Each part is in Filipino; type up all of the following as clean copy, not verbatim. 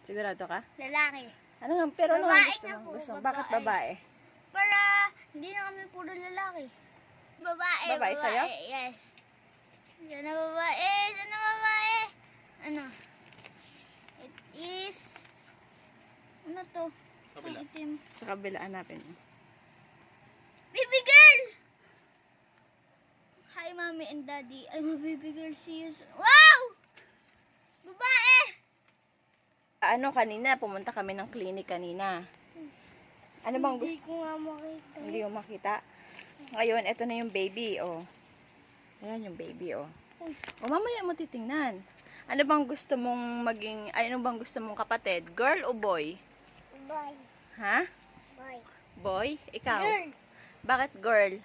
Sigurado ka? Lalaki. Ano nga, pero ano Babae nga gusto na mo? po, Gusto mo? babae. Bakit babae? Para hindi na kami puro lalaki. Babae. Babae sa'yo? Yes. Sana babae. Sana babae. Ano? It is... Ano to? Kabila. Ang itim. Sa kabila, hanapin mo. Baby girl! Hi, mommy and daddy. I'm a baby girl. See you soon. Wow! Babae! Ano, kanina, pumunta kami ng clinic kanina. Ano bang gusto? Hindi ko nga makita. Hindi mo makita. Ngayon, eto na yung baby, oh. Ayan yung baby, oh. O, mamaya mo titingnan. Ano bang gusto mong maging, ano bang gusto mong kapatid? Girl o boy? Bye. Ha? Bye. Boy? Ikaw? Girl! Bakit girl?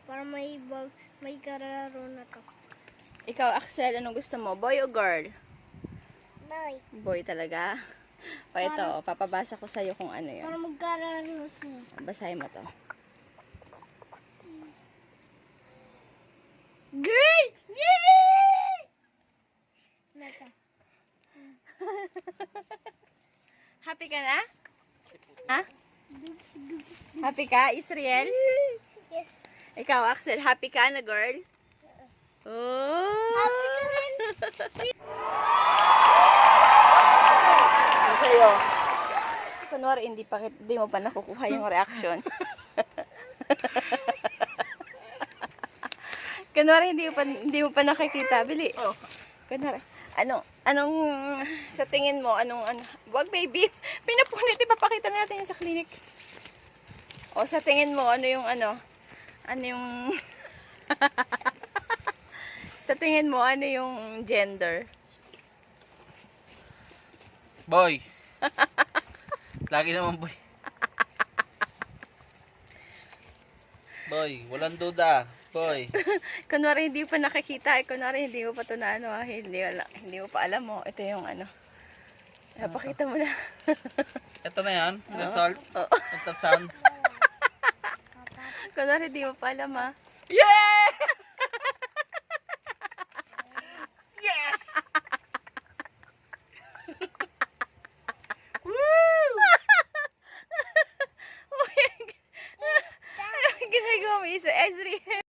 Para may kararo na to. Ikaw, Axel, anong gusto mo? Boy o girl? Bye. Boy talaga? O, ito, oh, papabasa ko sa'yo kung ano yun. Para magkararo siya. Basahin mo to. Girl! Yay! Nata. Happy ka na? Ha? Happy ka, Israel? Yes. Ikaw, Axel, happy ka na girl? Oh! Happy ka rin. Ano sa'yo? Kunwari, hindi mo pa nakukuha yung reaction. Kunwari, hindi mo pa nakikita. Bili. Oh. Kunwari, anong, sa tingin mo, wag baby, pinapunit, ipapakita natin yun sa clinic. O, sa tingin mo, ano yung, sa tingin mo, ano yung gender? Boy. Lagi naman boy. Boy, walang duda. Boy. Kunwari hindi pa nakikita, kunwari hindi mo pa ito na hindi mo pa alam mo. Ito yung napakita mo na. Ito na yan. Result. Oo. Ultrasound. Kunwari hindi mo pa alam Yeah!